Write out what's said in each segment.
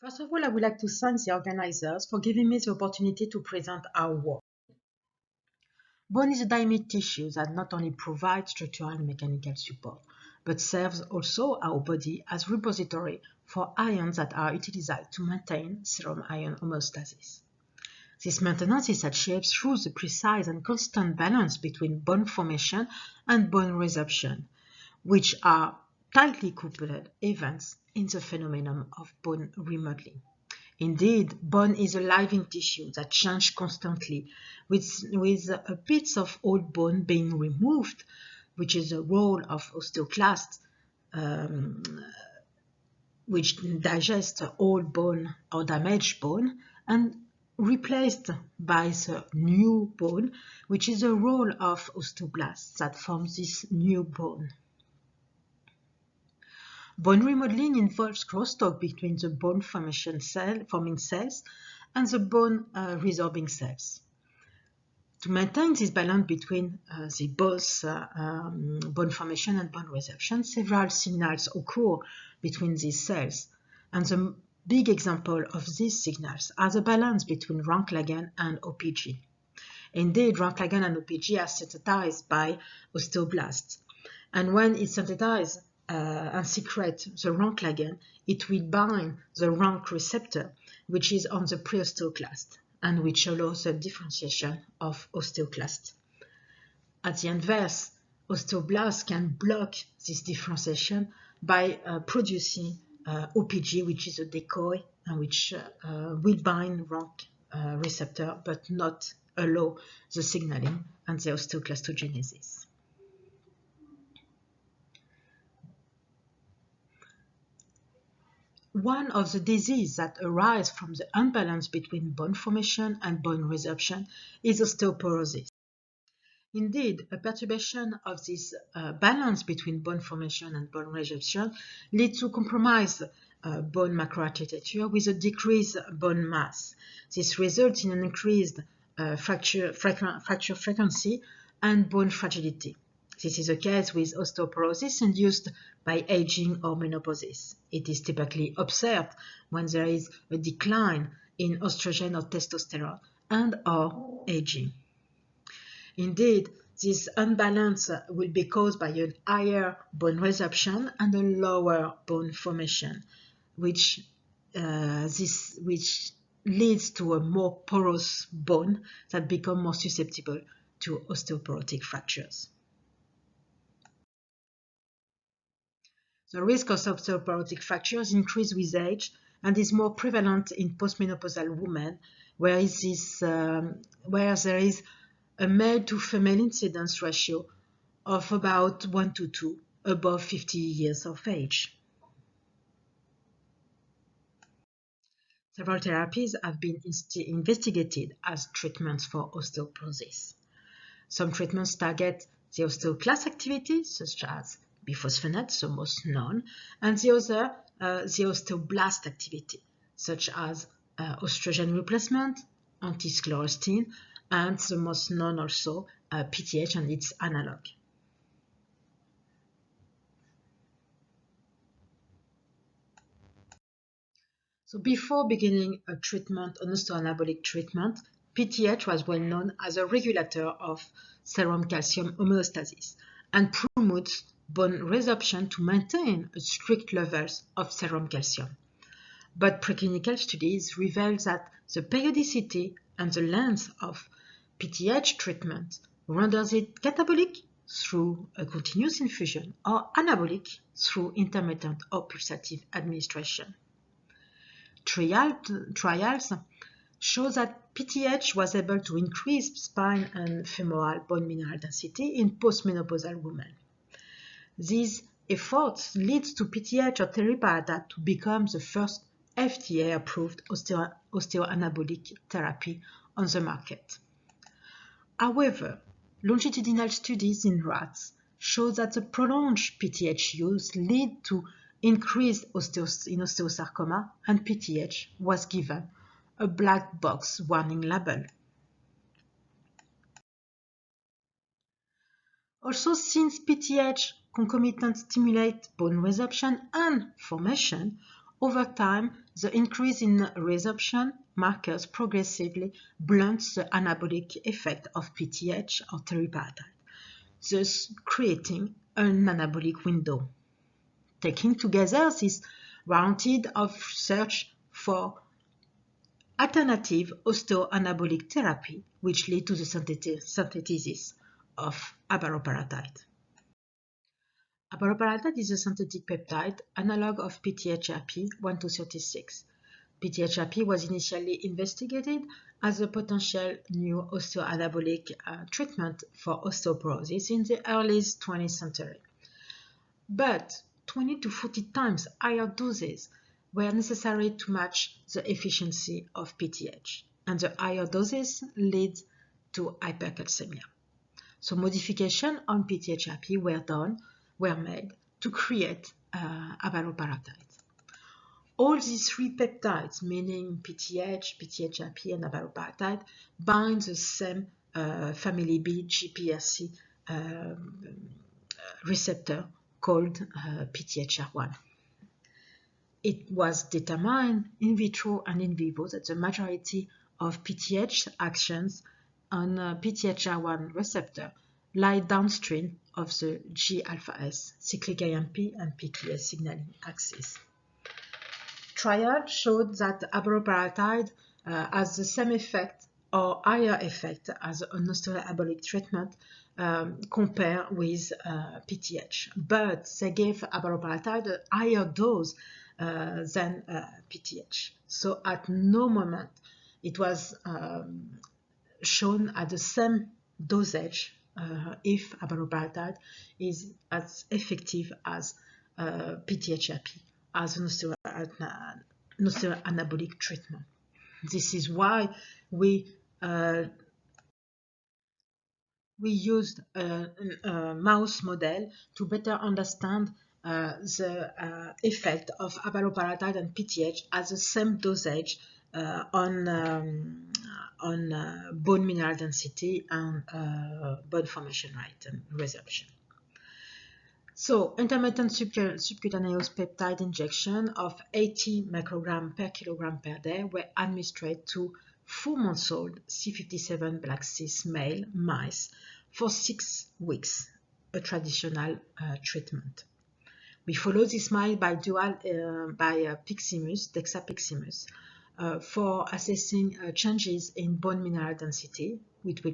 First of all, I would like to thank the organizers for giving me the opportunity to present our work. Bone is a dynamic tissue that not only provides structural and mechanical support, but serves also our body as repository for ions that are utilized to maintain serum ion homeostasis. This maintenance is achieved through the precise and constant balance between bone formation and bone resorption, which are tightly coupled events in the phenomenon of bone remodeling. Indeed, bone is a living tissue that changes constantly, with bits of old bone being removed, which is the role of osteoclast, um, which digest old bone or damaged bone, and replaced by the new bone, which is the role of osteoblasts that form this new bone. Bone remodeling involves crosstalk between the bone forming cells and the bone resorbing cells. To maintain this balance between the both bone formation and bone resorption, several signals occur between these cells, and the big example of these signals are the balance between rank ligand and OPG. Indeed, rank ligand and OPG are synthesized by osteoblasts, and when it's synthesized and secrete the rank ligand, it will bind the rank receptor, which is on the pre-osteoclast, and which allows the differentiation of osteoclast. At the inverse, osteoblasts can block this differentiation by producing OPG, which is a decoy and which will bind rank receptor but not allow the signaling and the osteoclastogenesis. One of the diseases that arise from the imbalance between bone formation and bone resorption is osteoporosis. Indeed, a perturbation of this balance between bone formation and bone resorption leads to compromised bone macroarchitecture with a decreased bone mass. This results in an increased fracture frequency and bone fragility. This is the case with osteoporosis induced by aging or menopause. It is typically observed when there is a decline in estrogen or testosterone and or aging. Indeed, this unbalance will be caused by a higher bone resorption and a lower bone formation, which leads to a more porous bone that becomes more susceptible to osteoporotic fractures. The risk of osteoporotic fractures increases with age and is more prevalent in postmenopausal women, where there is a male to female incidence ratio of about 1:2 above 50 years of age. Several therapies have been investigated as treatments for osteoporosis. Some treatments target the osteoclast activity, such as bisphosphonates, the most known, and the other, the osteoblast activity, such as estrogen replacement, anti-sclerostin, and the most known also, PTH and its analog. So before beginning a treatment, an osteoanabolic treatment, PTH was well known as a regulator of serum calcium homeostasis and promotes bone resorption to maintain strict levels of serum calcium. But preclinical studies reveal that the periodicity and the length of PTH treatment renders it catabolic through a continuous infusion or anabolic through intermittent or pulsative administration. Trials show that PTH was able to increase spine and femoral bone mineral density in postmenopausal women. These efforts lead to PTH or teriparatide to become the first FDA-approved osteoanabolic therapy on the market. However, longitudinal studies in rats show that the prolonged PTH use lead to increased in osteosarcoma, and PTH was given a black box warning label. Also, since PTH concomitant stimulate bone resorption and formation, Over time, the increase in resorption markers progressively blunts the anabolic effect of PTH or teriparatide, thus creating an anabolic window. Taking together this rounded of search for alternative osteoanabolic therapy, which lead to the synthesis of abaloparatide. Abaloparatide is a synthetic peptide analog of PTHrP-1236. PTHrP was initially investigated as a potential new osteoanabolic treatment for osteoporosis in the early 20th century. But 20 to 40 times higher doses were necessary to match the efficiency of PTH, and the higher doses lead to hypercalcemia. So modifications on PTHrP were made to create abaloparatide. All these three peptides, meaning PTH, PTHrP, and abaloparatide, bind the same family B GPRC receptor called PTHR1. It was determined in vitro and in vivo that the majority of PTH actions on PTHR1 receptor lie downstream of the G-alpha-S, cyclic AMP and PKS signaling axis. Trial showed that abaloparatide has the same effect or higher effect as an osteoanabolic treatment compared with PTH, but they gave abaloparatide a higher dose than PTH. So at no moment it was shown at the same dosage if abaloparatide is as effective as PTHrP as an osteoanabolic treatment. This is why we used a mouse model to better understand the effect of abaloparatide and PTH at the same dosage on bone mineral density and bone formation rate and resorption. So, intermittent subcutaneous peptide injection of 80 micrograms per kilogram per day were administered to 4-month-old C57 black cyst male mice for 6 weeks, a traditional treatment. We followed this mice by Dexapiximus, for assessing changes in bone mineral density, which we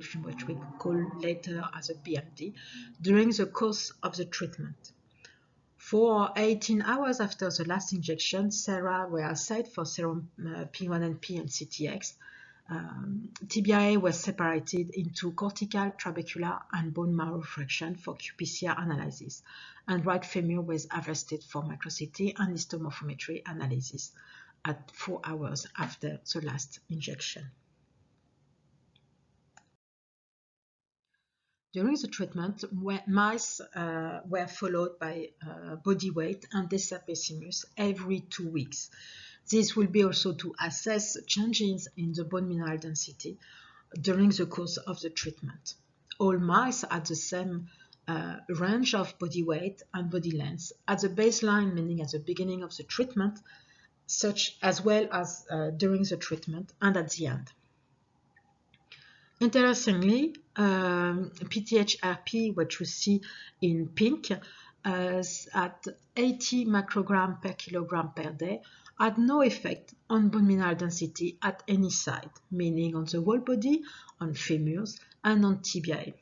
call later as a BMD, during the course of the treatment. For 18 hours after the last injection, sera were assayed for serum P1NP and CTX. TBI was separated into cortical, trabecular, and bone marrow fraction for qPCR analysis, and right femur was harvested for microCT and histomorphometry analysis at 4 hours after the last injection. During the treatment, mice were followed by body weight and Dexapiximus every 2 weeks. This will be also to assess changes in the bone mineral density during the course of the treatment. All mice had the same range of body weight and body length at the baseline, meaning at the beginning of the treatment, such as well as during the treatment and at the end. Interestingly, PTHrP, which you see in pink, at 80 micrograms per kilogram per day, had no effect on bone mineral density at any site, meaning on the whole body, on femurs, and on tibia.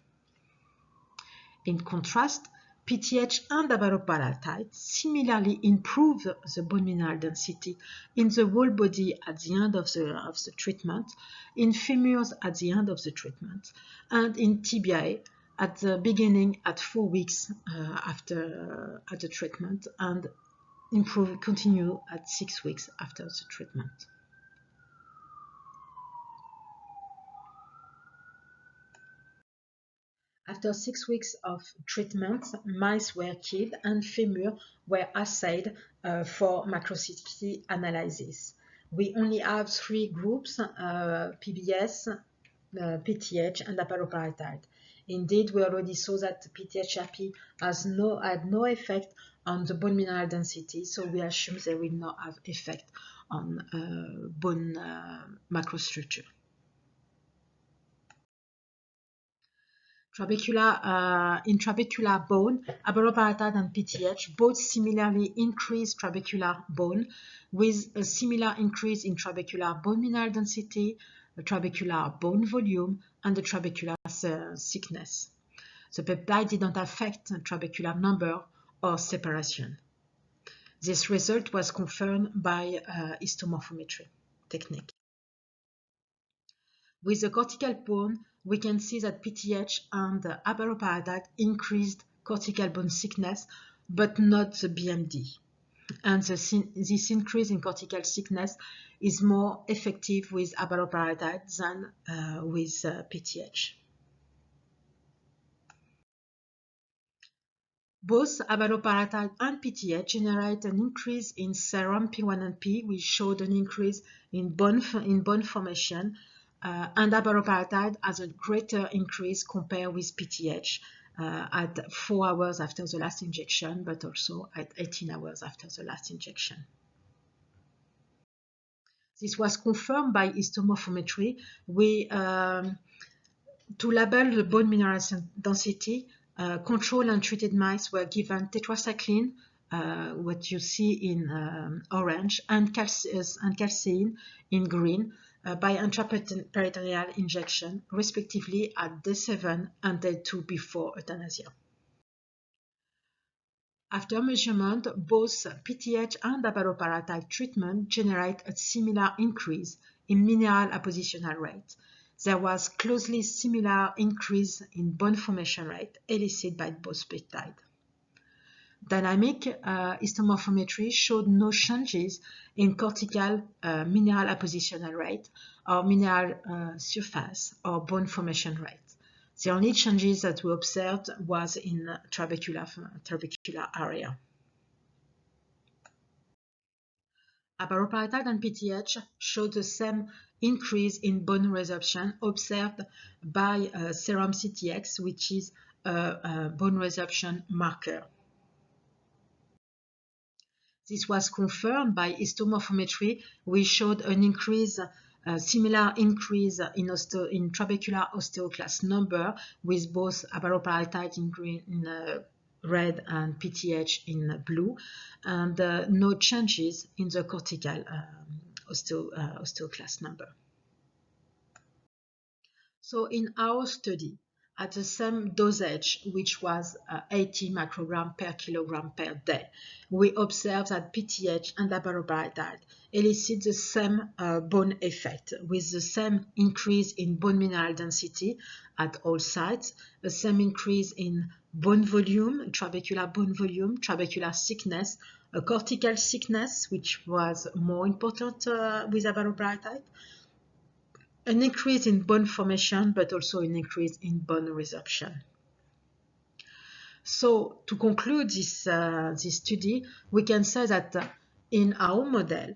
In contrast, PTH and abaloparatide similarly improve the bone mineral density in the whole body at the end of the treatment, in femurs at the end of the treatment, and in tibia at the beginning at 4 weeks after the treatment, and continue at 6 weeks after the treatment. After 6 weeks of treatment, mice were killed and femur were assayed for microCT analysis. We only have 3 groups, PBS, PTH, and abaloparatide. Indeed, we already saw that PTHrP had no effect on the bone mineral density, so we assume they will not have effect on bone macrostructure. In trabecular bone, abaloparatide and PTH both similarly increase trabecular bone with a similar increase in trabecular bone mineral density, the trabecular bone volume, and the trabecular thickness. The peptide did not affect trabecular number or separation. This result was confirmed by histomorphometry technique. With the cortical bone, we can see that PTH and abaloparatide increased cortical bone thickness, but not the BMD. And this increase in cortical thickness is more effective with abaloparatide than with PTH. Both abaloparatide and PTH generate an increase in serum P1NP, which showed an increase in bone formation, and abaloparatide has a greater increase compared with PTH at 4 hours after the last injection, but also at 18 hours after the last injection. This was confirmed by histomorphometry. To label the bone mineral density, control and treated mice were given tetracycline, what you see in orange, and calcein in green by intraperitoneal injection, respectively at day 7 and day 2 before euthanasia. After measurement, both PTH and abaloparatide treatment generate a similar increase in mineral appositional rate. There was closely similar increase in bone formation rate elicited by both peptides. Dynamic histomorphometry showed no changes in cortical mineral appositional rate or mineral surface or bone formation rate. The only changes that we observed was in trabecular area. Abaloparatide and PTH showed the same increase in bone resorption observed by serum CTX, which is a bone resorption marker. This was confirmed by histomorphometry. We showed an increase, similar increase in trabecular osteoclast number with both abaloparatide in green, in red, and PTH in blue, and no changes in the cortical osteoclast number. So in our study, at the same dosage, which was 80 microgram per kilogram per day, we observed that PTH and abaloparatide elicit the same bone effect with the same increase in bone mineral density at all sites, the same increase in bone volume, trabecular bone volume, trabecular thickness, a cortical thickness, which was more important with abaloparatide, an increase in bone formation, but also an increase in bone resorption. So to conclude this study, we can say that in our model,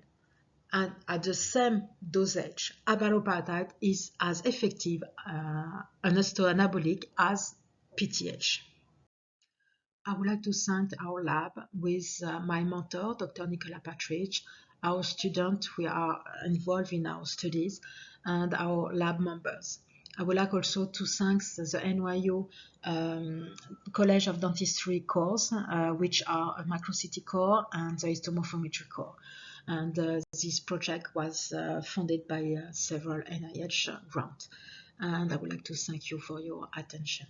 and at the same dosage, abaloparatide is as effective an osteoanabolic as PTH. I would like to thank our lab with my mentor, Dr. Nicola Partridge, our students who are involved in our studies, and our lab members. I would like also to thank the NYU College of Dentistry course, which are a Macrocity core and the histomorphometry core. And this project was funded by several NIH grants. And I would like to thank you for your attention.